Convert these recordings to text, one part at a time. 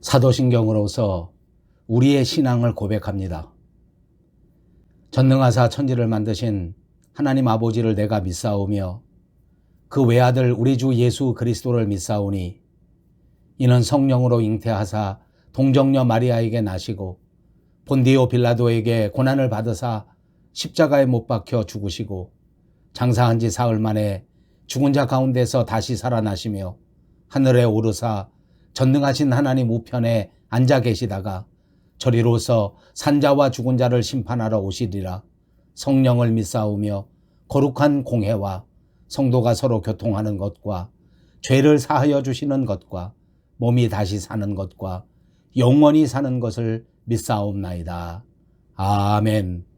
사도신경으로서 우리의 신앙을 고백합니다. 전능하사 천지를 만드신 하나님 아버지를 내가 믿사오며 그 외아들 우리 주 예수 그리스도를 믿사오니 이는 성령으로 잉태하사 동정녀 마리아에게 나시고 본디오 빌라도에게 고난을 받으사 십자가에 못 박혀 죽으시고 장사한 지 사흘 만에 죽은 자 가운데서 다시 살아나시며 하늘에 오르사 전능하신 하나님 우편에 앉아 계시다가 저리로서 산자와 죽은 자를 심판하러 오시리라. 성령을 믿사오며 거룩한 공회와 성도가 서로 교통하는 것과 죄를 사하여 주시는 것과 몸이 다시 사는 것과 영원히 사는 것을 믿사옵나이다. 아멘.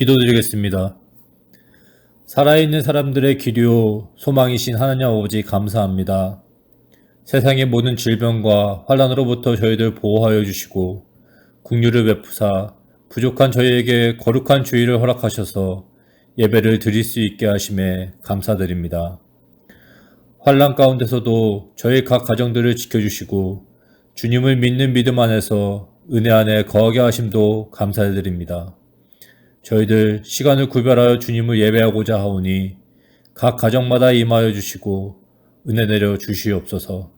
기도드리겠습니다. 살아있는 사람들의 기료, 소망이신 하나님 아버지 감사합니다. 세상의 모든 질병과 환난으로부터 저희들 보호하여 주시고 긍휼을 베푸사 부족한 저희에게 거룩한 주의를 허락하셔서 예배를 드릴 수 있게 하심에 감사드립니다. 환난 가운데서도 저희 각 가정들을 지켜주시고 주님을 믿는 믿음 안에서 은혜 안에 거하게 하심도 감사드립니다. 저희들 시간을 구별하여 주님을 예배하고자 하오니 각 가정마다 임하여 주시고 은혜 내려 주시옵소서.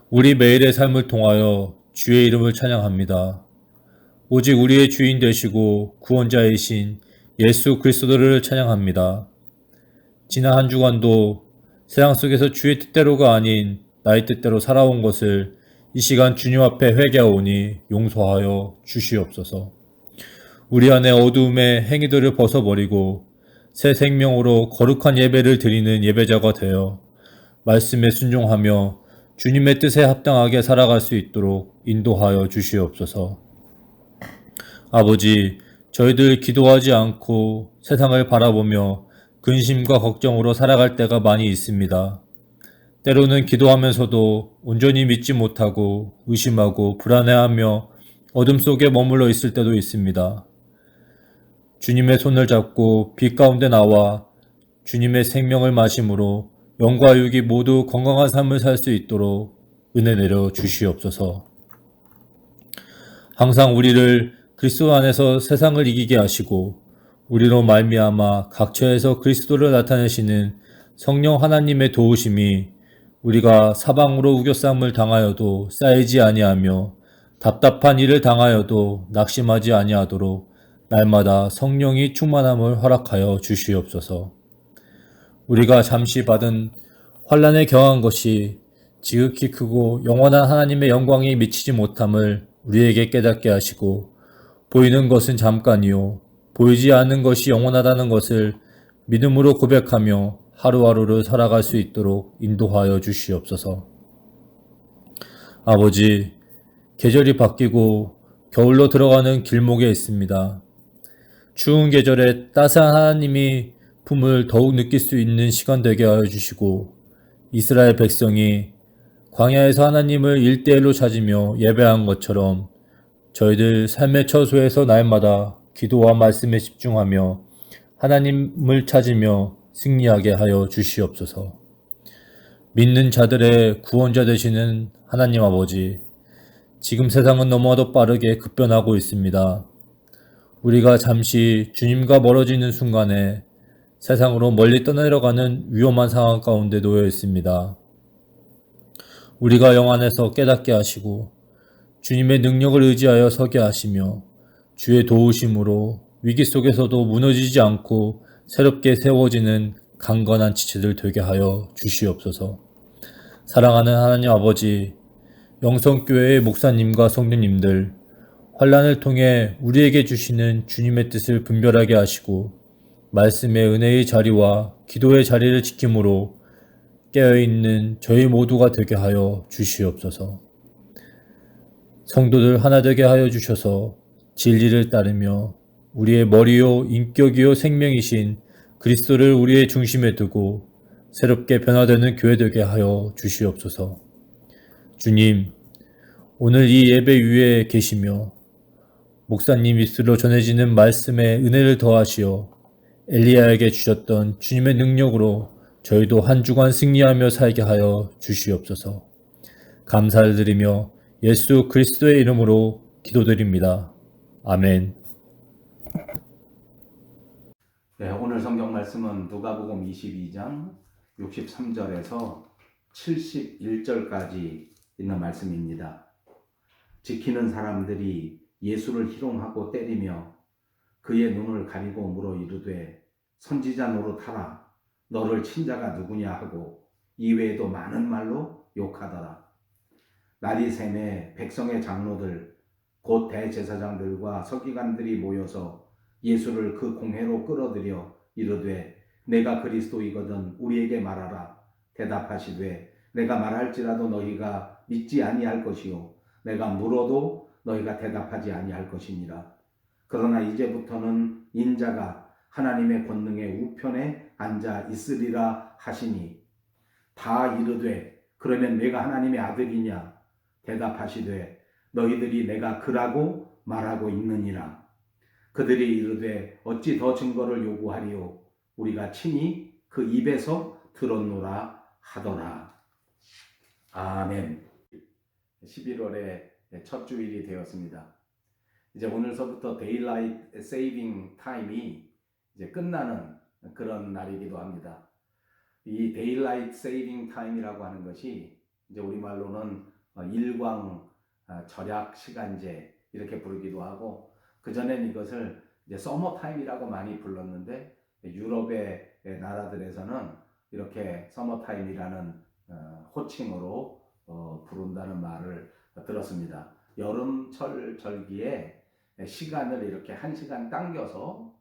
우리 매일의 삶을 통하여 주의 이름을 찬양합니다. 오직 우리의 주인 되시고 구원자이신 예수 그리스도를 찬양합니다. 지난 한 주간도 세상 속에서 주의 뜻대로가 아닌 나의 뜻대로 살아온 것을 이 시간 주님 앞에 회개하오니 용서하여 주시옵소서. 우리 안에 어두움의 행위들을 벗어버리고 새 생명으로 거룩한 예배를 드리는 예배자가 되어 말씀에 순종하며 주님의 뜻에 합당하게 살아갈 수 있도록 인도하여 주시옵소서. 아버지, 저희들 기도하지 않고 세상을 바라보며 근심과 걱정으로 살아갈 때가 많이 있습니다. 때로는 기도하면서도 온전히 믿지 못하고 의심하고 불안해하며 어둠 속에 머물러 있을 때도 있습니다. 주님의 손을 잡고 빛 가운데 나와 주님의 생명을 마심으로 영과 육이 모두 건강한 삶을 살 수 있도록 은혜 내려 주시옵소서. 항상 우리를 그리스도 안에서 세상을 이기게 하시고 우리로 말미암아 각처에서 그리스도를 나타내시는 성령 하나님의 도우심이 우리가 사방으로 우겨쌈을 당하여도 쌓이지 아니하며 답답한 일을 당하여도 낙심하지 아니하도록 날마다 성령이 충만함을 허락하여 주시옵소서. 우리가 잠시 받은 환난에 경한 것이 지극히 크고 영원한 하나님의 영광이 미치지 못함을 우리에게 깨닫게 하시고 보이는 것은 잠깐이요 보이지 않는 것이 영원하다는 것을 믿음으로 고백하며 하루하루를 살아갈 수 있도록 인도하여 주시옵소서. 아버지, 계절이 바뀌고 겨울로 들어가는 길목에 있습니다. 추운 계절에 따스한 하나님이 품을 더욱 느낄 수 있는 시간 되게 하여 주시고 이스라엘 백성이 광야에서 하나님을 1대1로 찾으며 예배한 것처럼 저희들 삶의 처소에서 날마다 기도와 말씀에 집중하며 하나님을 찾으며 승리하게 하여 주시옵소서. 믿는 자들의 구원자 되시는 하나님 아버지, 지금 세상은 너무나도 빠르게 급변하고 있습니다. 우리가 잠시 주님과 멀어지는 순간에 세상으로 멀리 떠내려가는 위험한 상황 가운데 놓여 있습니다. 우리가 영 안에서 깨닫게 하시고 주님의 능력을 의지하여 서게 하시며 주의 도우심으로 위기 속에서도 무너지지 않고 새롭게 세워지는 강건한 지체들 되게 하여 주시옵소서. 사랑하는 하나님 아버지, 영성교회의 목사님과 성도님들, 환난을 통해 우리에게 주시는 주님의 뜻을 분별하게 하시고 말씀의 은혜의 자리와 기도의 자리를 지킴으로 깨어있는 저희 모두가 되게 하여 주시옵소서. 성도들 하나 되게 하여 주셔서 진리를 따르며 우리의 머리요 인격이요 생명이신 그리스도를 우리의 중심에 두고 새롭게 변화되는 교회 되게 하여 주시옵소서. 주님, 오늘 이 예배 위에 계시며 목사님 입술로 전해지는 말씀에 은혜를 더하시어 엘리야에게 주셨던 주님의 능력으로 저희도 한 주간 승리하며 살게 하여 주시옵소서. 감사를 드리며 예수 그리스도의 이름으로 기도드립니다. 아멘. 네, 오늘 성경 말씀은 누가복음 22장 63절에서 71절까지 있는 말씀입니다. 지키는 사람들이 예수를 희롱하고 때리며 그의 눈을 가리고 물어 이르되 선지자 노릇하라. 너를 친 자가 누구냐 하고 이외에도 많은 말로 욕하더라. 날이 새매 백성의 장로들 곧 대제사장들과 서기관들이 모여서 예수를 그 공회로 끌어들여 이르되 내가 그리스도이거든 우리에게 말하라. 대답하시되 내가 말할지라도 너희가 믿지 아니할 것이요 내가 물어도 너희가 대답하지 아니할 것이니라. 그러나 이제부터는 인자가 하나님의 권능의 우편에 앉아 있으리라 하시니 다 이르되 그러면 내가 하나님의 아들이냐 대답하시되 너희들이 내가 그라고 말하고 있느니라. 그들이 이르되 어찌 더 증거를 요구하리요 우리가 친히 그 입에서 들었노라 하더라. 아멘. 11월의 첫 주일이 되었습니다. 이제 오늘서부터 데일라이트 세이빙 타임이 이제 끝나는 그런 날이기도 합니다. 이 데일라이트 세이빙 타임이라고 하는 것이 이제 우리말로는 일광 절약 시간제 이렇게 부르기도 하고, 그전엔 이것을 이제 서머 타임이라고 많이 불렀는데 유럽의 나라들에서는 이렇게 서머 타임이라는 호칭으로 부른다는 말을 들었습니다. 여름철 절기에 시간을 이렇게 1시간 당겨서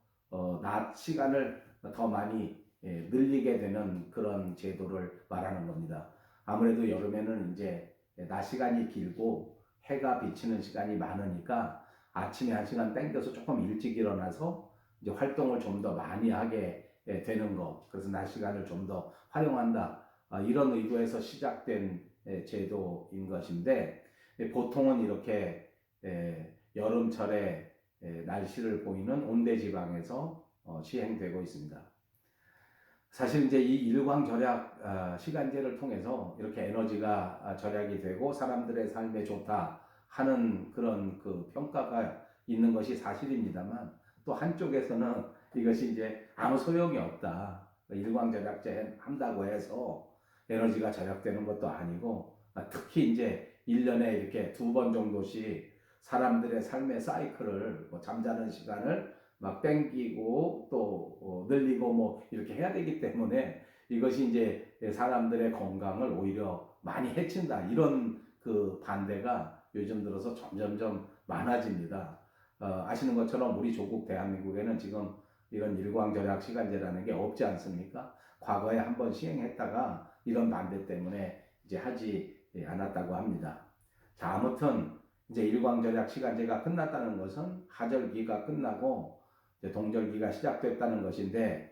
낮 시간을 더 많이 늘리게 되는 그런 제도를 말하는 겁니다. 아무래도 여름에는 이제 낮 시간이 길고 해가 비치는 시간이 많으니까 아침에 1시간 당겨서 조금 일찍 일어나서 이제 활동을 좀 더 많이 하게 되는 거, 그래서 낮 시간을 좀 더 활용한다, 이런 의도에서 시작된 제도인 것인데, 보통은 이렇게 여름철에 날씨를 보이는 온대지방에서 시행되고 있습니다. 사실 이제 이 일광 절약 시간제를 통해서 이렇게 에너지가 절약이 되고 사람들의 삶에 좋다 하는 그런 그 평가가 있는 것이 사실입니다만, 또 한쪽에서는 이것이 이제 아무 소용이 없다, 일광 절약제 한다고 해서 에너지가 절약되는 것도 아니고, 특히 이제 1년에 이렇게 2번 정도씩 사람들의 삶의 사이클을 잠자는 시간을 막 땡기고 또 늘리고 뭐 이렇게 해야 되기 때문에 이것이 이제 사람들의 건강을 오히려 많이 해친다, 이런 그 반대가 요즘 들어서 점점점 많아집니다. 아시는 것처럼 우리 조국 대한민국에는 지금 이런 일광절약 시간제라는 게 없지 않습니까? 과거에 한번 시행했다가 이런 반대 때문에 이제 하지 않았다고 합니다. 자, 아무튼 이제 일광절약 시간제가 끝났다는 것은 하절기가 끝나고 이제 동절기가 시작됐다는 것인데,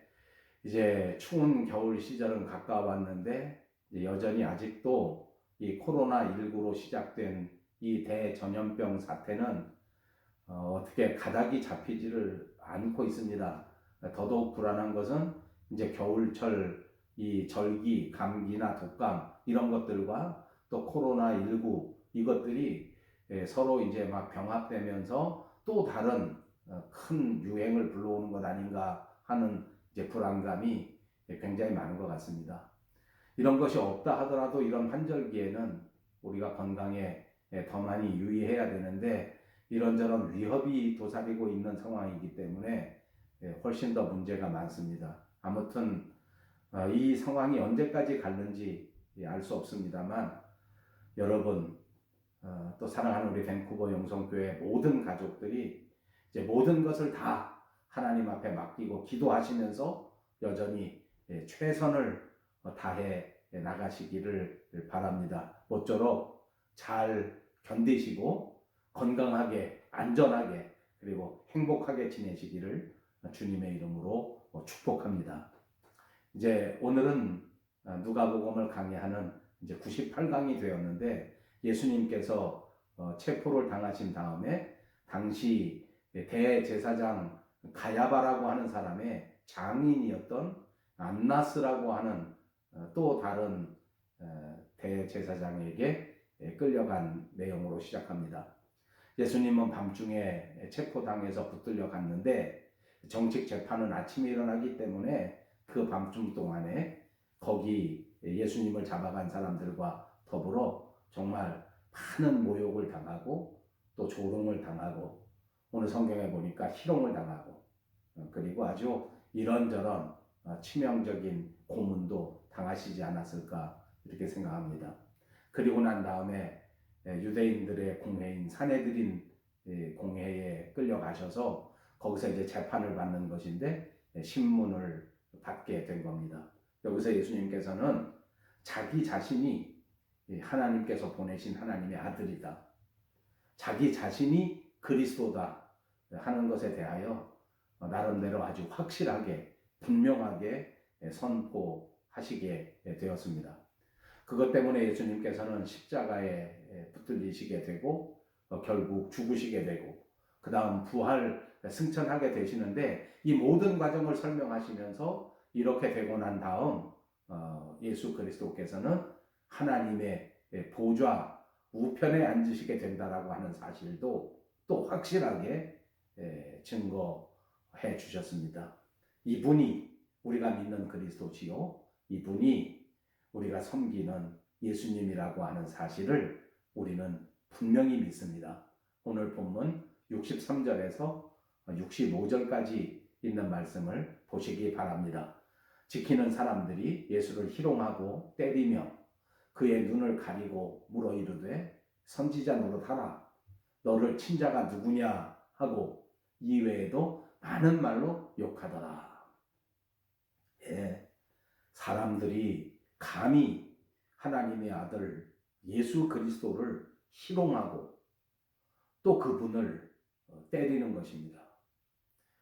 이제 추운 겨울 시절은 가까웠는데 여전히 아직도 이 코로나19로 시작된 이 대전염병 사태는 어떻게 가닥이 잡히지를 않고 있습니다. 더더욱 불안한 것은 이제 겨울철 이 절기, 감기나 독감 이런 것들과 또 코로나19 이것들이 서로 이제 막 병합되면서 또 다른 큰 유행을 불러오는 것 아닌가 하는 이제 불안감이 굉장히 많은 것 같습니다. 이런 것이 없다 하더라도 이런 환절기에는 우리가 건강에 더 많이 유의해야 되는데, 이런저런 위협이 도사리고 있는 상황이기 때문에 훨씬 더 문제가 많습니다. 아무튼 이 상황이 언제까지 갈는지 알 수 없습니다만, 여러분 또 사랑하는 우리 밴쿠버 영성교회 모든 가족들이 이제 모든 것을 다 하나님 앞에 맡기고 기도하시면서 여전히 최선을 다해 나가시기를 바랍니다. 모쪼록 잘 견디시고 건강하게, 안전하게, 그리고 행복하게 지내시기를 주님의 이름으로 축복합니다. 이제 오늘은 누가복음을 강의하는 이제 98강이 되었는데, 예수님께서 체포를 당하신 다음에 당시 대제사장 가야바라고 하는 사람의 장인이었던 안나스라고 하는 또 다른 대제사장에게 끌려간 내용으로 시작합니다. 예수님은 밤중에 체포당해서 붙들려 갔는데, 정식 재판은 아침에 일어나기 때문에 그 밤중 동안에 거기 예수님을 잡아간 사람들과 더불어 정말 많은 모욕을 당하고 또 조롱을 당하고, 오늘 성경에 보니까 희롱을 당하고, 그리고 아주 이런저런 치명적인 고문도 당하시지 않았을까 이렇게 생각합니다. 그리고 난 다음에 유대인들의 공회인 산헤드린 공회에 끌려가셔서 거기서 이제 재판을 받는 것인데 신문을 받게 된 겁니다. 여기서 예수님께서는 자기 자신이 하나님께서 보내신 하나님의 아들이다, 자기 자신이 그리스도다, 하는 것에 대하여 나름대로 아주 확실하게 분명하게 선포하시게 되었습니다. 그것 때문에 예수님께서는 십자가에 붙들리시게 되고 결국 죽으시게 되고 그 다음 부활 승천하게 되시는데, 이 모든 과정을 설명하시면서 이렇게 되고 난 다음 예수 그리스도께서는 하나님의 보좌 우편에 앉으시게 된다라고 하는 사실도 또 확실하게 증거해 주셨습니다. 이분이 우리가 믿는 그리스도지요, 이분이 우리가 섬기는 예수님이라고 하는 사실을 우리는 분명히 믿습니다. 오늘 본문 63절에서 65절까지 있는 말씀을 보시기 바랍니다. 지키는 사람들이 예수를 희롱하고 때리며 그의 눈을 가리고 물어 이르되 선지자 노릇하라, 너를 친 자가 누구냐 하고 이외에도 많은 말로 욕하더라. 예, 사람들이 감히 하나님의 아들 예수 그리스도를 희롱하고 또 그분을 때리는 것입니다.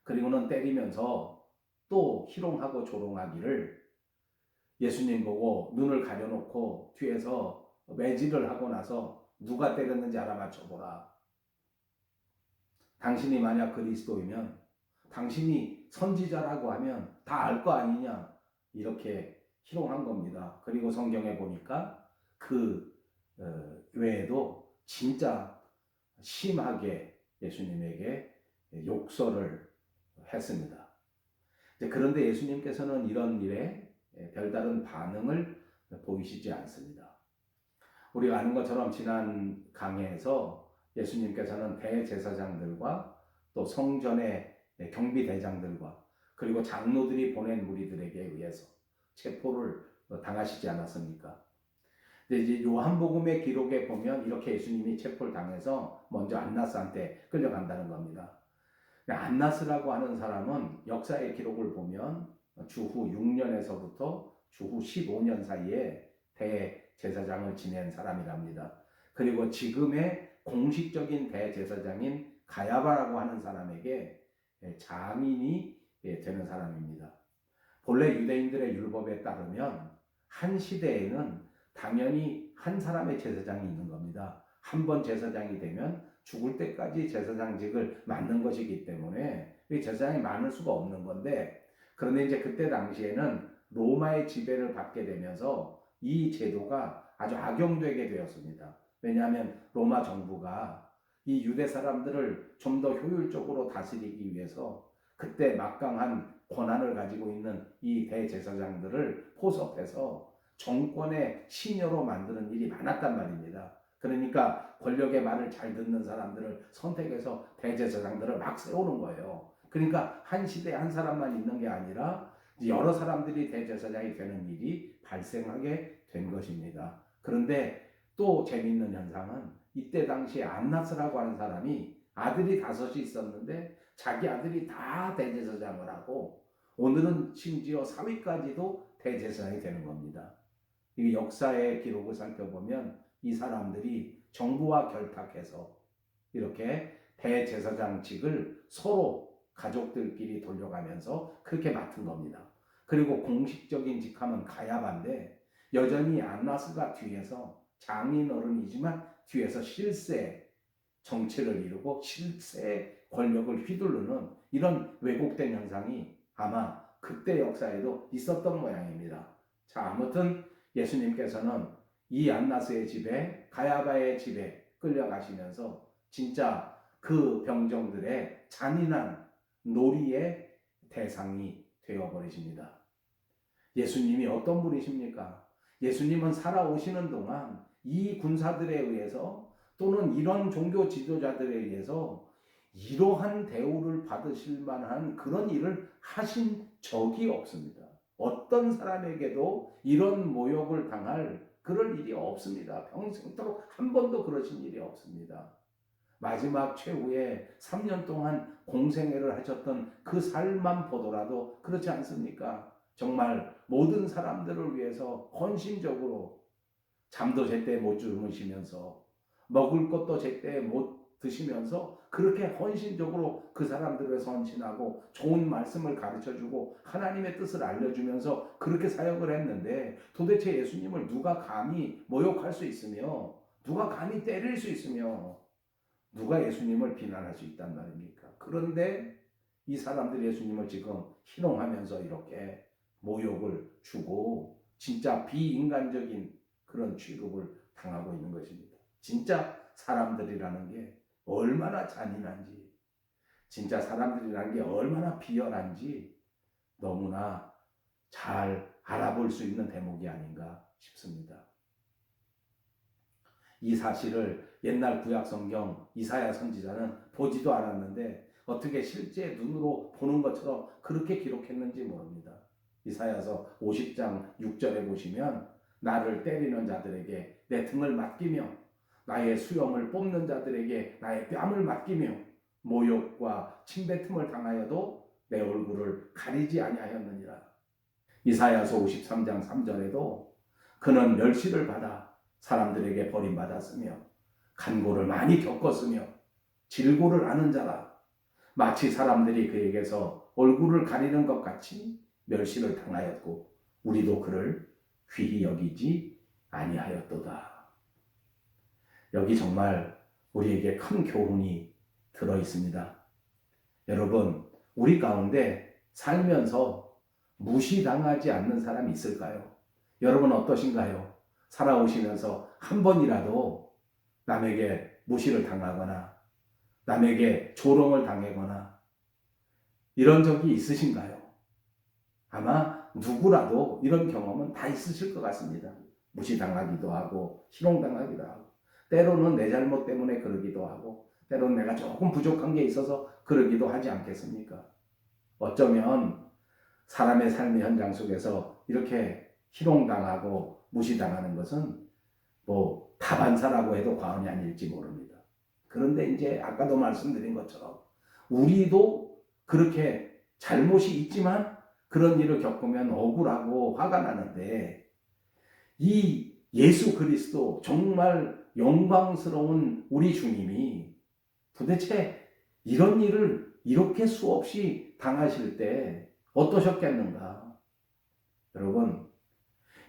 그리고는 때리면서 또 희롱하고 조롱하기를, 예수님 보고 눈을 가려놓고 뒤에서 매질을 하고 나서 누가 때렸는지 알아맞혀보라. 당신이 만약 그리스도이면, 당신이 선지자라고 하면 다 알 거 아니냐, 이렇게 희롱한 겁니다. 그리고 성경에 보니까 그 외에도 진짜 심하게 예수님에게 욕설을 했습니다. 그런데 예수님께서는 이런 일에 별다른 반응을 보이시지 않습니다. 우리가 아는 것처럼 지난 강해에서 예수님께서는 대제사장들과 또 성전의 경비대장들과 그리고 장로들이 보낸 무리들에게 의해서 체포를 당하시지 않았습니까? 근데 이제 요한복음의 기록에 보면 이렇게 예수님이 체포를 당해서 먼저 안나스한테 끌려간다는 겁니다. 안나스라고 하는 사람은 역사의 기록을 보면 주후 6년에서부터 주후 15년 사이에 대제사장을 지낸 사람이랍니다. 그리고 지금의 공식적인 대제사장인 가야바라고 하는 사람에게 장인이 되는 사람입니다. 본래 유대인들의 율법에 따르면 한 시대에는 당연히 한 사람의 제사장이 있는 겁니다. 한 번 제사장이 되면 죽을 때까지 제사장직을 맡는 것이기 때문에 제사장이 많을 수가 없는 건데, 그런데 이제 그때 당시에는 로마의 지배를 받게 되면서 이 제도가 아주 악용되게 되었습니다. 왜냐하면 로마 정부가 이 유대 사람들을 좀 더 효율적으로 다스리기 위해서 그때 막강한 권한을 가지고 있는 이 대제사장들을 포섭해서 정권의 시녀로 만드는 일이 많았단 말입니다. 그러니까 권력의 말을 잘 듣는 사람들을 선택해서 대제사장들을 막 세우는 거예요. 그러니까 한 시대에 한 사람만 있는 게 아니라 여러 사람들이 대제사장이 되는 일이 발생하게 된 것입니다. 그런데 또 재미있는 현상은 이때 당시에 안나스라고 하는 사람이 아들이 5이 있었는데 자기 아들이 다 대제사장을 하고 오늘은 심지어 사위까지도 대제사장이 되는 겁니다. 이 역사의 기록을 살펴보면 이 사람들이 정부와 결탁해서 이렇게 대제사장직을 서로 가족들끼리 돌려가면서 그렇게 맡은 겁니다. 그리고 공식적인 직함은 가야바인데 여전히 안나스가 뒤에서 장인어른이지만 뒤에서 실세 정치를 이루고 실세 권력을 휘두르는 이런 왜곡된 현상이 아마 그때 역사에도 있었던 모양입니다. 자, 아무튼 예수님께서는 이 안나스의 집에, 가야바의 집에 끌려가시면서 진짜 그 병정들의 잔인한 놀이의 대상이 되어버리십니다. 예수님이 어떤 분이십니까? 예수님은 살아오시는 동안 이 군사들에 의해서 또는 이런 종교 지도자들에 의해서 이러한 대우를 받으실 만한 그런 일을 하신 적이 없습니다. 어떤 사람에게도 이런 모욕을 당할 그럴 일이 없습니다. 평생토록 한 번도 그러신 일이 없습니다. 마지막 최후에 3년 동안 공생애를 하셨던 그 삶만 보더라도 그렇지 않습니까? 정말 모든 사람들을 위해서 헌신적으로 잠도 제때 못 주무시면서 먹을 것도 제때 못 드시면서 그렇게 헌신적으로 그 사람들을 위해서 헌신하고 좋은 말씀을 가르쳐주고 하나님의 뜻을 알려주면서 그렇게 사역을 했는데 도대체 예수님을 누가 감히 모욕할 수 있으며 누가 감히 때릴 수 있으며 누가 예수님을 비난할 수 있단 말입니까? 그런데 이 사람들이 예수님을 지금 희롱하면서 이렇게 모욕을 주고 진짜 비인간적인 그런 취급을 당하고 있는 것입니다. 진짜 사람들이라는 게 얼마나 잔인한지, 진짜 사람들이라는 게 얼마나 비열한지 너무나 잘 알아볼 수 있는 대목이 아닌가 싶습니다. 이 사실을 옛날 구약 성경 이사야 선지자는 보지도 않았는데 어떻게 실제 눈으로 보는 것처럼 그렇게 기록했는지 모릅니다. 이사야서 50장 6절에 보시면 나를 때리는 자들에게 내 등을 맡기며 나의 수염을 뽑는 자들에게 나의 뺨을 맡기며 모욕과 침뱉음을 당하여도 내 얼굴을 가리지 아니하였느니라. 이사야서 53장 3절에도 그는 멸시를 받아 사람들에게 버림받았으며 간고를 많이 겪었으며 질고를 아는 자라. 마치 사람들이 그에게서 얼굴을 가리는 것 같이 멸시를 당하였고 우리도 그를 귀히 여기지 아니하였도다. 여기 정말 우리에게 큰 교훈이 들어 있습니다. 여러분, 우리 가운데 살면서 무시당하지 않는 사람이 있을까요? 여러분 어떠신가요? 살아오시면서 한 번이라도 남에게 무시를 당하거나 남에게 조롱을 당하거나 이런 적이 있으신가요? 아마 누구라도 이런 경험은 다 있으실 것 같습니다. 무시당하기도 하고 희롱당하기도 하고 때로는 내 잘못 때문에 그러기도 하고 때로는 내가 조금 부족한 게 있어서 그러기도 하지 않겠습니까? 어쩌면 사람의 삶의 현장 속에서 이렇게 희롱당하고 무시당하는 것은 뭐 다반사라고 해도 과언이 아닐지 모릅니다. 그런데 이제 아까도 말씀드린 것처럼 우리도 그렇게 잘못이 있지만 그런 일을 겪으면 억울하고 화가 나는데 이 예수 그리스도 정말 영광스러운 우리 주님이 도대체 이런 일을 이렇게 수없이 당하실 때 어떠셨겠는가? 여러분,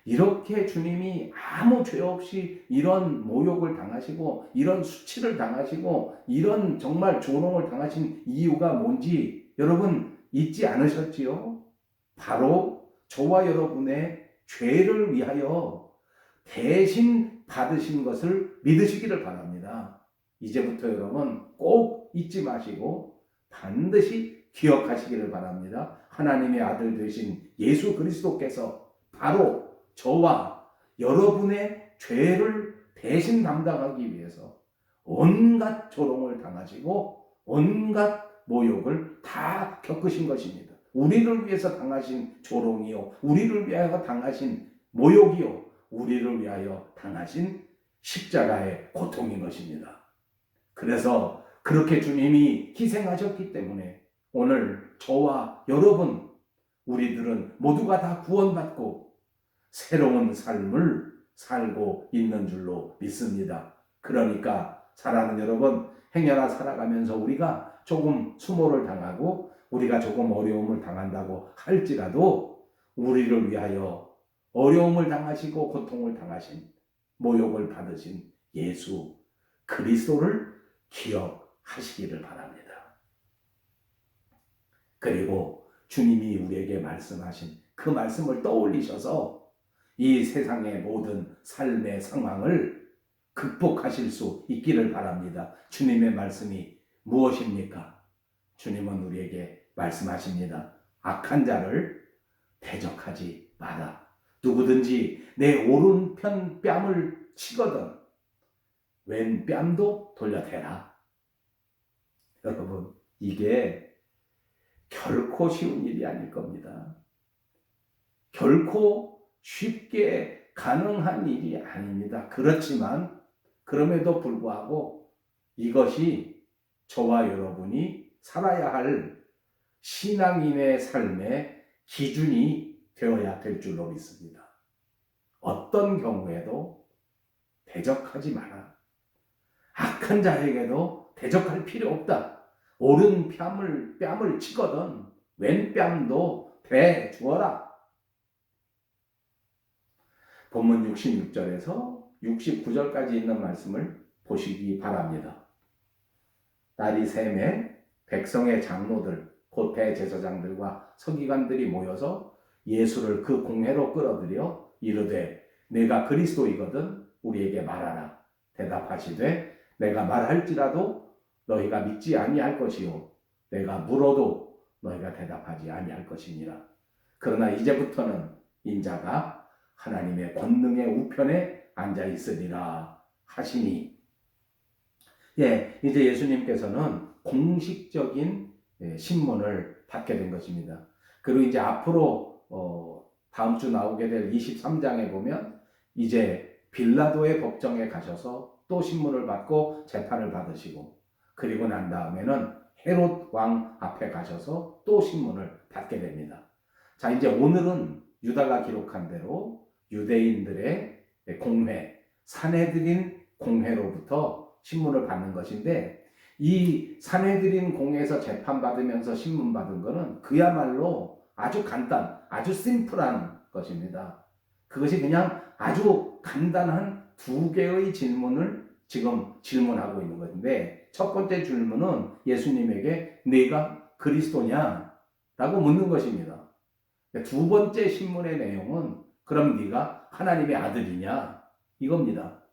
이렇게 주님이 아무 죄 없이 이런 모욕을 당하시고 이런 수치를 당하시고 이런 정말 조롱을 당하신 이유가 뭔지 여러분 잊지 않으셨지요? 바로 저와 여러분의 죄를 위하여 대신 받으신 것을 믿으시기를 바랍니다. 이제부터 여러분 꼭 잊지 마시고 반드시 기억하시기를 바랍니다. 하나님의 아들 되신 예수 그리스도께서 바로 저와 여러분의 죄를 대신 담당하기 위해서 온갖 조롱을 당하시고 온갖 모욕을 다 겪으신 것입니다. 우리를 위해서 당하신 조롱이요, 우리를 위하여 당하신 모욕이요, 우리를 위하여 당하신 십자가의 고통인 것입니다. 그래서 그렇게 주님이 희생하셨기 때문에 오늘 저와 여러분 우리들은 모두가 다 구원받고 새로운 삶을 살고 있는 줄로 믿습니다. 그러니까 사랑하는 여러분, 행여나 살아가면서 우리가 조금 수모를 당하고 우리가 조금 어려움을 당한다고 할지라도 우리를 위하여 어려움을 당하시고 고통을 당하신 모욕을 받으신 예수 그리스도를 기억하시기를 바랍니다. 그리고 주님이 우리에게 말씀하신 그 말씀을 떠올리셔서 이 세상의 모든 삶의 상황을 극복하실 수 있기를 바랍니다. 주님의 말씀이 무엇입니까? 주님은 우리에게 말씀하십니다. 악한 자를 대적하지 마라. 누구든지 내 오른편 뺨을 치거든 왼 뺨도 돌려대라. 여러분, 이게 결코 쉬운 일이 아닐 겁니다. 결코 쉽게 가능한 일이 아닙니다. 그렇지만 그럼에도 불구하고 이것이 저와 여러분이 살아야 할 신앙인의 삶의 기준이 되어야 될 줄로 믿습니다. 어떤 경우에도 대적하지 마라. 악한 자에게도 대적할 필요 없다. 오른 뺨을 치거든 왼 뺨도 대 주어라. 본문 66절에서 69절까지 있는 말씀을 보시기 바랍니다. 날이 새매 백성의 장로들 곧 대제사장들과 서기관들이 모여서 예수를 그 공회로 끌어들여 이르되 내가 그리스도이거든 우리에게 말하라. 대답하시되 내가 말할지라도 너희가 믿지 아니할 것이요 내가 물어도 너희가 대답하지 아니할 것이니라. 그러나 이제부터는 인자가 하나님의 권능의 우편에 앉아 있으리라 하시니. 이제 예수님께서는 공식적인 신문을 받게 된 것입니다. 그리고 이제 앞으로 다음 주 나오게 될 23장에 보면 이제 빌라도의 법정에 가셔서 또 신문을 받고 재판을 받으시고, 그리고 난 다음에는 헤롯 왕 앞에 가셔서 또 신문을 받게 됩니다. 자, 이제 오늘은 유다가 기록한 대로 유대인들의 공회, 산헤드린 공회로부터 신문을 받는 것인데, 이 산헤드린 공회에서 재판받으면서 신문 받은 것은 그야말로 아주 아주 심플한 것입니다. 그것이 그냥 아주 간단한 두 개의 질문을 지금 질문하고 있는 것인데, 첫 번째 질문은 예수님에게 네가 그리스도냐? 라고 묻는 것입니다. 두 번째 신문의 내용은 그럼 네가 하나님의 아들이냐? 이겁니다.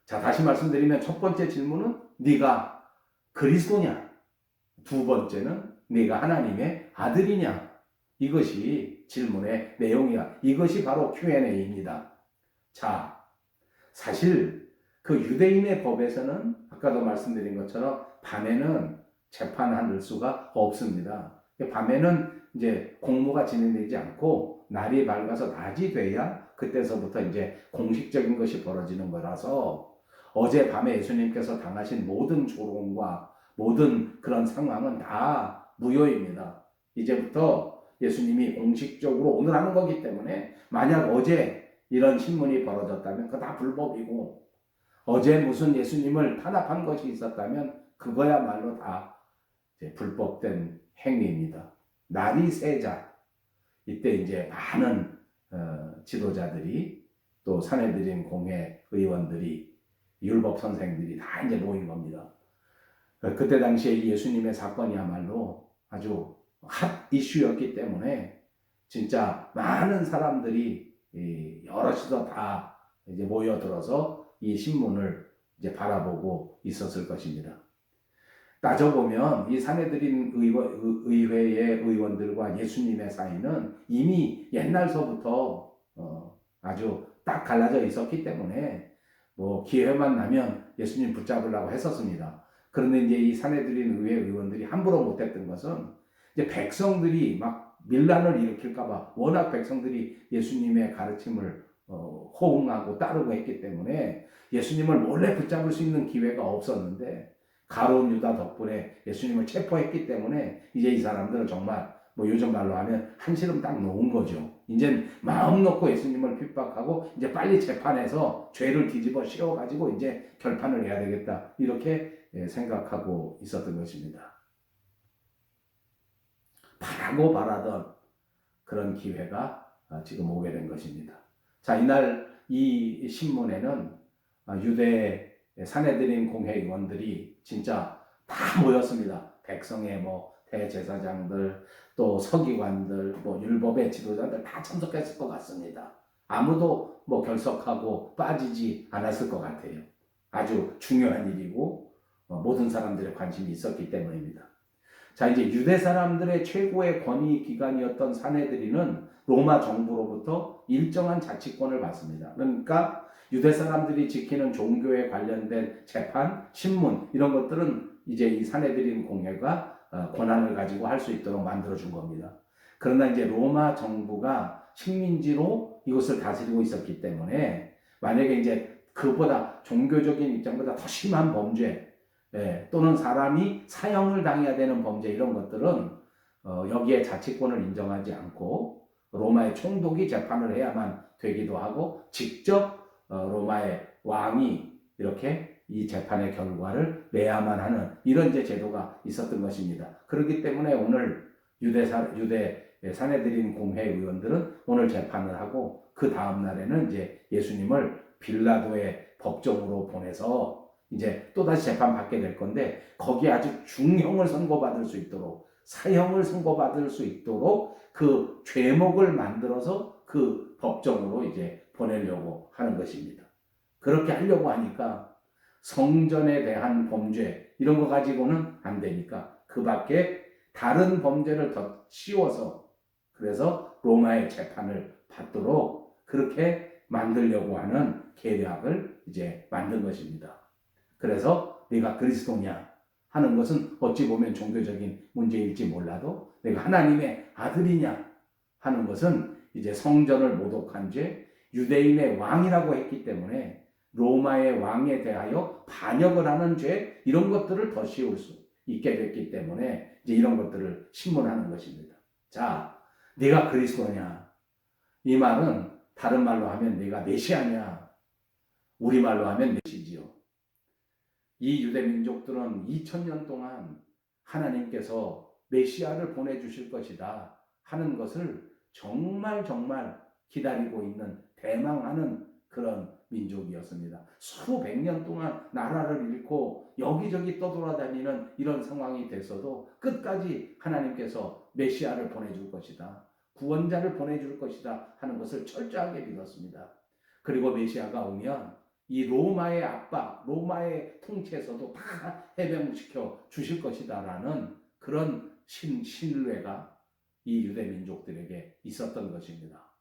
자, 다시 말씀드리면 첫 번째 질문은 네가 그리스도냐? 두 번째는 네가 하나님의 아들이냐? 이것이 질문의 내용이야. 이것이 바로 Q&A입니다. 자, 사실 그 유대인의 법에서는 아까도 말씀드린 것처럼 밤에는 재판할 수가 없습니다. 밤에는 이제 공무가 진행되지 않고 날이 밝아서 낮이 돼야 그때서부터 이제 공식적인 것이 벌어지는 거라서 어제 밤에 예수님께서 당하신 모든 조롱과 모든 그런 상황은 다 무효입니다. 이제부터 예수님이 공식적으로 오늘 하는 거기 때문에 만약 어제 이런 신문이 벌어졌다면 그거 다 불법이고, 어제 무슨 예수님을 탄압한 것이 있었다면 그거야말로 다 이제 불법된 행위입니다. 날이 새자 이때 이제 많은 지도자들이 또 산헤드린 공회 의원들이 율법 선생들이 다 이제 모인 겁니다. 그때 당시에 예수님의 사건이야말로 아주 핫 이슈였기 때문에 진짜 많은 사람들이 여럿이서 다 이제 모여들어서 이 신문을 이제 바라보고 있었을 것입니다. 따져보면 이 산헤드린 의회의 의원들과 예수님의 사이는 이미 옛날서부터 아주 딱 갈라져 있었기 때문에 뭐 기회만 나면 예수님 붙잡으려고 했었습니다. 그런데 이제 이 산헤드린 의회 의원들이 함부로 못했던 것은 이제 백성들이 막 밀란을 일으킬까봐, 워낙 백성들이 예수님의 가르침을 호응하고 따르고 했기 때문에 예수님을 몰래 붙잡을 수 있는 기회가 없었는데, 가룟 유다 덕분에 예수님을 체포했기 때문에 이제 이 사람들은 정말 뭐 요즘 말로 하면 한시름 딱 놓은 거죠. 이제 마음 놓고 예수님을 핍박하고 이제 빨리 재판해서 죄를 뒤집어 씌워가지고 이제 결판을 내야 되겠다, 이렇게 생각하고 있었던 것입니다. 바라던 그런 기회가 지금 오게 된 것입니다. 자, 이날 이 신문에는 유대 산헤드린 공회 의원들이 진짜 다 모였습니다. 백성의 뭐 대제사장들, 또 서기관들, 뭐 율법의 지도자들 다 참석했을 것 같습니다. 아무도 뭐 결석하고 빠지지 않았을 것 같아요. 아주 중요한 일이고 모든 사람들의 관심이 있었기 때문입니다. 자, 이제 유대 사람들의 최고의 권위 기관이었던 산헤드린은 로마 정부로부터 일정한 자치권을 받습니다. 그러니까 유대 사람들이 지키는 종교에 관련된 재판, 신문 이런 것들은 이제 이 산헤드린 공회가 권한을 가지고 할 수 있도록 만들어준 겁니다. 그러나 이제 로마 정부가 식민지로 이것을 다스리고 있었기 때문에 만약에 이제 그보다 종교적인 입장보다 더 심한 범죄, 또는 사람이 사형을 당해야 되는 범죄, 이런 것들은 여기에 자치권을 인정하지 않고 로마의 총독이 재판을 해야만 되기도 하고, 직접 로마의 왕이 이렇게 이 재판의 결과를 내야만 하는 이런 이제 제도가 있었던 것입니다. 그렇기 때문에 오늘 유대 사내들인 공회 의원들은 오늘 재판을 하고 그 다음 날에는 이제 예수님을 빌라도의 법정으로 보내서 이제 또다시 재판받게 될 건데 거기에 아주 중형을 선고받을 수 있도록 사형을 선고받을 수 있도록 그 죄목을 만들어서 그 법정으로 이제 보내려고 하는 것입니다. 그렇게 하려고 하니까 성전에 대한 범죄 이런 거 가지고는 안 되니까 그 밖에 다른 범죄를 더 씌워서 그래서 로마의 재판을 받도록 그렇게 만들려고 하는 계략을 이제 만든 것입니다. 그래서 내가 그리스도냐 하는 것은 어찌 보면 종교적인 문제일지 몰라도 내가 하나님의 아들이냐 하는 것은 이제 성전을 모독한 죄, 유대인의 왕이라고 했기 때문에 로마의 왕에 대하여 반역을 하는 죄 이런 것들을 더 씌울 수 있게 됐기 때문에 이제 이런 것들을 신문하는 것입니다. 자, 네가 그리스도냐? 이 말은 다른 말로 하면 네가 메시아냐? 우리말로 하면 메시지요. 이 유대 민족들은 2000년 동안 하나님께서 메시아를 보내주실 것이다 하는 것을 정말 기다리고 있는 대망하는 그런 민족이었습니다. 수백 년 동안 나라를 잃고 여기저기 떠돌아다니는 이런 상황이 됐어도 끝까지 하나님께서 메시아를 보내줄 것이다. 구원자를 보내줄 것이다 하는 것을 철저하게 믿었습니다. 그리고 메시아가 오면 이 로마의 압박, 로마의 통치에서도 다 해병시켜 주실 것이다라는 그런 신뢰가 이 유대 민족들에게 있었던 것입니다.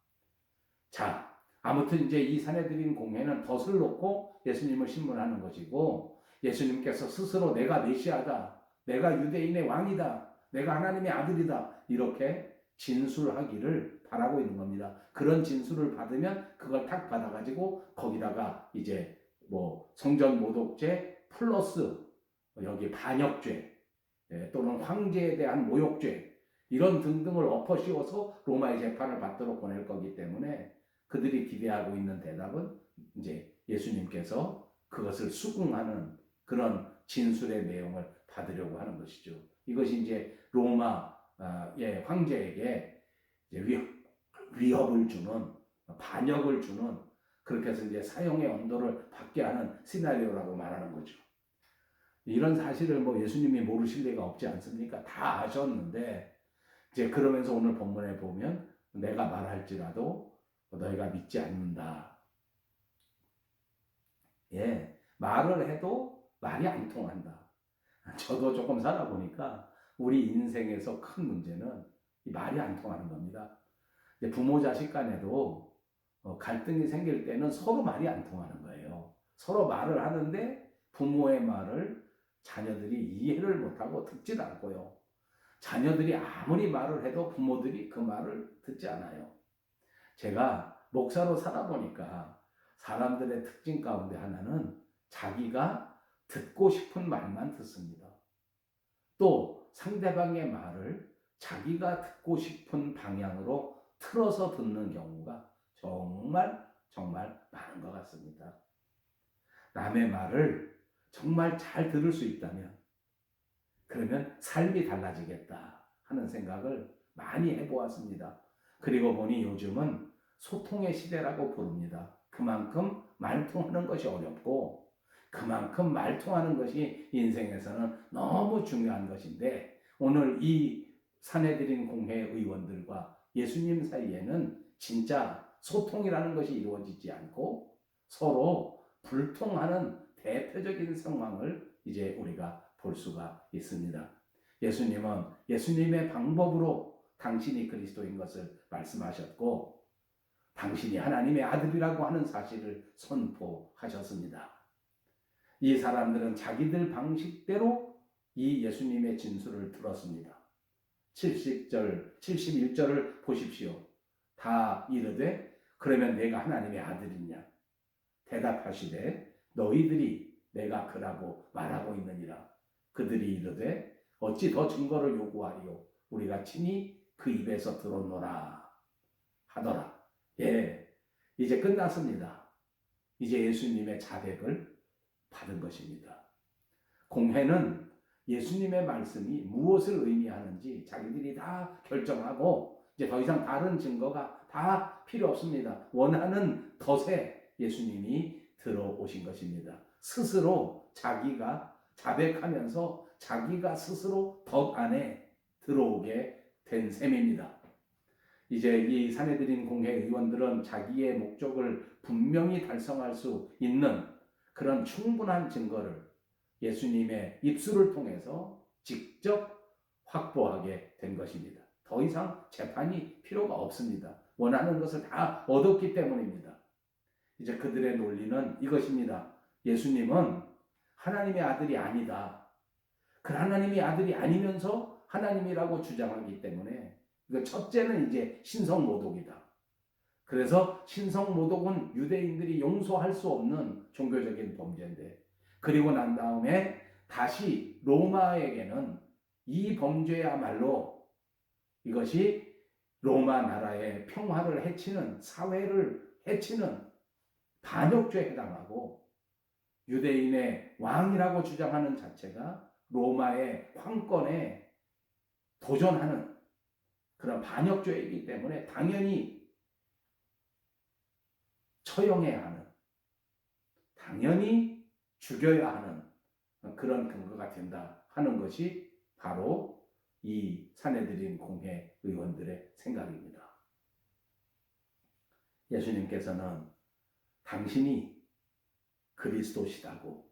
자, 아무튼 이제 이 사내들인 공회는 덫을 놓고 예수님을 신문하는 것이고 예수님께서 스스로 내가 메시아다, 내가 유대인의 왕이다, 내가 하나님의 아들이다 이렇게 진술하기를 바라고 있는 겁니다. 그런 진술을 받으면 그걸 탁 받아가지고 거기다가 이제 뭐 성전 모독죄 플러스 여기 반역죄 또는 황제에 대한 모욕죄 이런 등등을 엎어 씌워서 로마의 재판을 받도록 보낼 거기 때문에 그들이 기대하고 있는 대답은 이제 예수님께서 그것을 수긍하는 그런 진술의 내용을 받으려고 하는 것이죠. 이것이 이제 로마의 황제에게 이제 위협을 주는 반역을 주는 그렇게 해서 이제 사형의 언도를 받게 하는 시나리오라고 말하는 거죠. 이런 사실을 뭐 예수님이 모르실 리가 없지 않습니까? 다 아셨는데 이제 그러면서 오늘 본문에 보면 내가 말할지라도 너희가 믿지 않는다. 예, 말을 해도 말이 안 통한다. 저도 조금 살아보니까 우리 인생에서 큰 문제는 이 말이 안 통하는 겁니다. 부모 자식 간에도 갈등이 생길 때는 서로 말이 안 통하는 거예요. 서로 말을 하는데 부모의 말을 자녀들이 이해를 못하고 듣질 않고요. 자녀들이 아무리 말을 해도 부모들이 그 말을 듣지 않아요. 제가 목사로 살아보니까 사람들의 특징 가운데 하나는 자기가 듣고 싶은 말만 듣습니다. 또 상대방의 말을 자기가 듣고 싶은 방향으로 틀어서 듣는 경우가 정말 많은 것 같습니다. 남의 말을 정말 잘 들을 수 있다면 그러면 삶이 달라지겠다 하는 생각을 많이 해보았습니다. 그리고 보니 요즘은 소통의 시대라고 부릅니다. 그만큼 말통하는 것이 어렵고 그만큼 말통하는 것이 인생에서는 너무 중요한 것인데 오늘 이 사내들인 공회 의원들과 예수님 사이에는 진짜 소통이라는 것이 이루어지지 않고 서로 불통하는 대표적인 상황을 이제 우리가 볼 수가 있습니다. 예수님은 예수님의 방법으로 당신이 그리스도인 것을 말씀하셨고 당신이 하나님의 아들이라고 하는 사실을 선포하셨습니다. 이 사람들은 자기들 방식대로 이 예수님의 진술을 들었습니다. 71절을 보십시오. 다 이르되 그러면 내가 하나님의 아들이냐? 대답하시되 너희들이 내가 그라고 말하고 있느니라. 그들이 이르되 어찌 더 증거를 요구하리요? 우리가 친히 그 입에서 들었노라 하더라. 예, 이제 끝났습니다. 이제 예수님의 자백을 받은 것입니다. 공회는 예수님의 말씀이 무엇을 의미하는지 자기들이 다 결정하고 이제 더 이상 다른 증거가 다 필요 없습니다. 원하는 덫에 예수님이 들어오신 것입니다. 스스로 자기가 자백하면서 자기가 스스로 덫 안에 들어오게 된 셈입니다. 이제 이 산헤드린 공회 의원들은 자기의 목적을 분명히 달성할 수 있는 그런 충분한 증거를 예수님의 입술을 통해서 직접 확보하게 된 것입니다. 더 이상 재판이 필요가 없습니다. 원하는 것을 다 얻었기 때문입니다. 이제 그들의 논리는 이것입니다. 예수님은 하나님의 아들이 아니다. 그 하나님의 아들이 아니면서 하나님이라고 주장하기 때문에 첫째는 이제 신성모독이다. 그래서 신성모독은 유대인들이 용서할 수 없는 종교적인 범죄인데, 그리고 난 다음에 다시 로마에게는 이 범죄야말로 이것이 로마 나라의 평화를 해치는, 사회를 해치는 반역죄에 해당하고, 유대인의 왕이라고 주장하는 자체가 로마의 황권에 도전하는 그런 반역죄이기 때문에 당연히 처형해야 하는, 당연히 죽여야 하는 그런 근거가 된다 하는 것이 바로 이 산헤드린 공회 의원들의 생각입니다. 예수님께서는 당신이 그리스도시라고,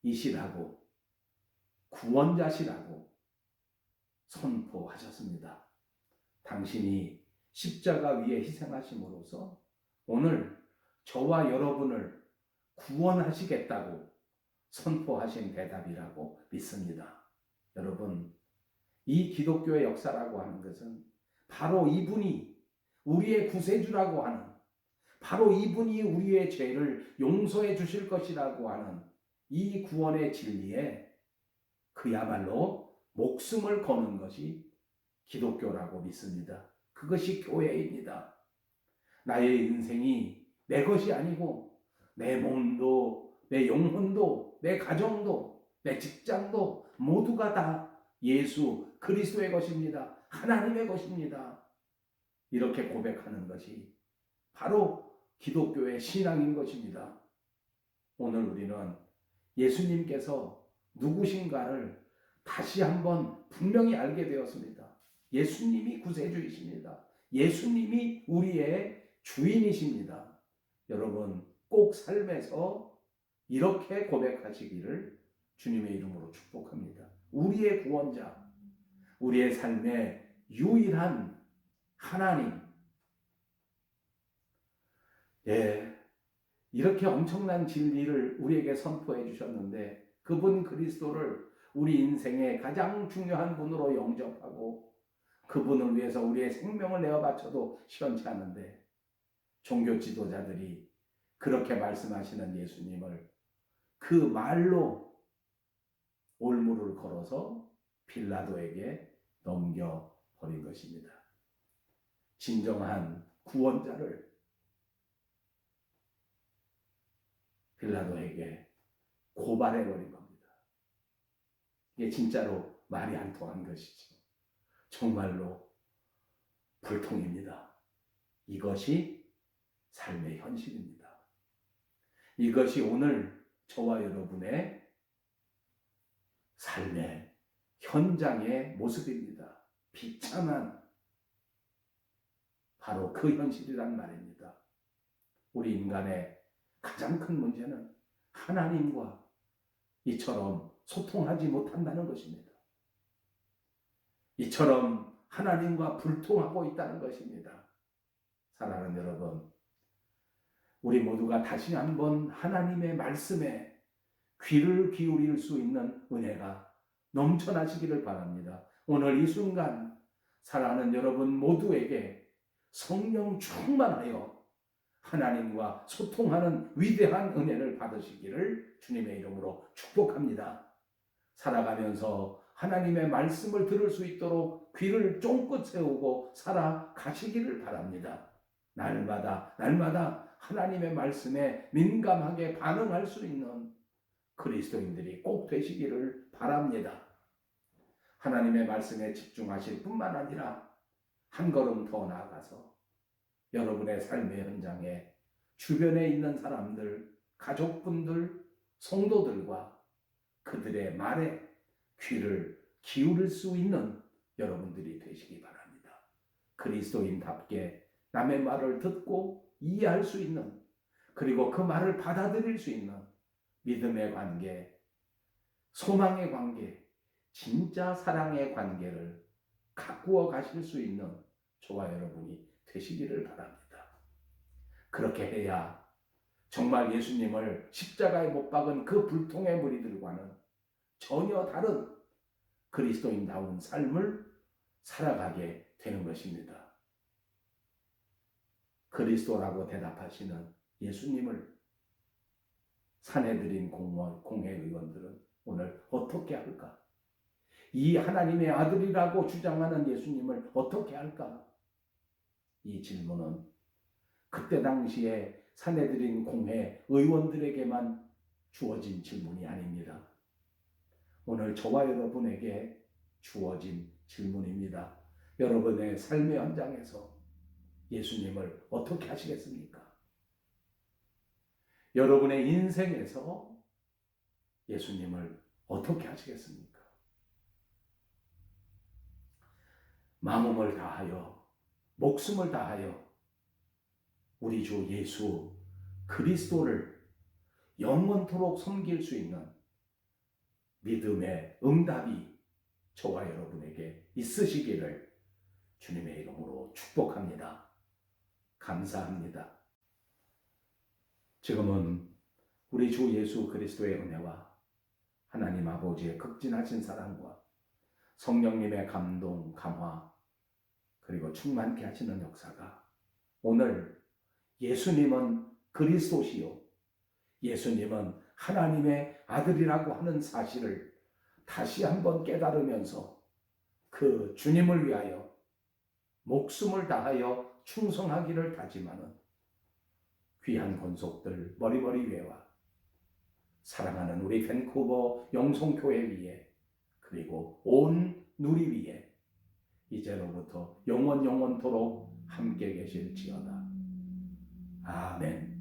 메시아이시라고, 구원자시라고 선포하셨습니다. 당신이 십자가 위에 희생하심으로써 오늘 저와 여러분을 구원하시겠다고 선포하신 대답이라고 믿습니다. 여러분, 이 기독교의 역사라고 하는 것은 바로 이분이 우리의 구세주라고 하는, 바로 이분이 우리의 죄를 용서해 주실 것이라고 하는 이 구원의 진리에 그야말로 목숨을 거는 것이 기독교라고 믿습니다. 그것이 교회입니다. 나의 인생이 내 것이 아니고 내 몸도, 내 영혼도, 내 가정도, 내 직장도 모두가 다 예수 그리스도의 것입니다. 하나님의 것입니다. 이렇게 고백하는 것이 바로 기독교의 신앙인 것입니다. 오늘 우리는 예수님께서 누구신가를 다시 한번 분명히 알게 되었습니다. 예수님이 구세주이십니다. 예수님이 우리의 주인이십니다. 여러분, 꼭 삶에서 이렇게 고백하시기를 주님의 이름으로 축복합니다. 우리의 구원자, 우리의 삶의 유일한 하나님. 이렇게 엄청난 진리를 우리에게 선포해 주셨는데, 그분 그리스도를 우리 인생의 가장 중요한 분으로 영접하고 그분을 위해서 우리의 생명을 내어 바쳐도 시원치 않은데, 종교 지도자들이 그렇게 말씀하시는 예수님을 그 말로 올무를 걸어서 빌라도에게 넘겨버린 것입니다. 진정한 구원자를 빌라도에게 고발해버린 겁니다. 이게 진짜로 말이 안 통한 것이죠. 정말로 불통입니다. 이것이 삶의 현실입니다. 이것이 오늘 저와 여러분의 삶의 현장의 모습입니다. 비참한 바로 그 현실이란 말입니다. 우리 인간의 가장 큰 문제는 하나님과 이처럼 소통하지 못한다는 것입니다. 이처럼 하나님과 불통하고 있다는 것입니다. 사랑하는 여러분, 우리 모두가 다시 한번 하나님의 말씀에 귀를 기울일 수 있는 은혜가 넘쳐나시기를 바랍니다. 오늘 이 순간 사랑하는 여러분 모두에게 성령 충만하여 하나님과 소통하는 위대한 은혜를 받으시기를 주님의 이름으로 축복합니다. 살아가면서 하나님의 말씀을 들을 수 있도록 귀를 쫑긋 세우고 살아가시기를 바랍니다. 날마다 하나님의 말씀에 민감하게 반응할 수 있는 그리스도인들이 꼭 되시기를 바랍니다. 하나님의 말씀에 집중하실 뿐만 아니라 한 걸음 더 나아가서 여러분의 삶의 현장에 주변에 있는 사람들, 가족분들, 성도들과 그들의 말에 귀를 기울일 수 있는 여러분들이 되시기 바랍니다. 그리스도인답게 남의 말을 듣고 이해할 수 있는, 그리고 그 말을 받아들일 수 있는 믿음의 관계, 소망의 관계, 진짜 사랑의 관계를 가꾸어 가실 수 있는 저와 여러분이 되시기를 바랍니다. 그렇게 해야 정말 예수님을 십자가에 못 박은 그 불통의 무리들과는 전혀 다른 그리스도인다운 삶을 살아가게 되는 것입니다. 그리스도라고 대답하시는 예수님을 사내들인 공회의원들은 오늘 어떻게 할까? 이 하나님의 아들이라고 주장하는 예수님을 어떻게 할까? 이 질문은 그때 당시에 사내들인 공회 의원들에게만 주어진 질문이 아닙니다. 오늘 저와 여러분에게 주어진 질문입니다. 여러분의 삶의 현장에서 예수님을 어떻게 하시겠습니까? 여러분의 인생에서 예수님을 어떻게 하시겠습니까? 마음을 다하여, 목숨을 다하여 우리 주 예수 그리스도를 영원토록 섬길 수 있는 믿음의 응답이 저와 여러분에게 있으시기를 주님의 이름으로 축복합니다. 감사합니다. 지금은 우리 주 예수 그리스도의 은혜와 하나님 아버지의 극진하신 사랑과 성령님의 감동, 감화, 그리고 충만케 하시는 역사가 오늘 예수님은 그리스도시요, 예수님은 하나님의 아들이라고 하는 사실을 다시 한번 깨달으면서 그 주님을 위하여 목숨을 다하여 충성하기를 다짐하는 귀한 권속들 머리머리 위에와 사랑하는 우리 밴쿠버 영성교회 위에, 그리고 온 누리 위에 이제로부터 영원토록 함께 계실지어다. 아멘.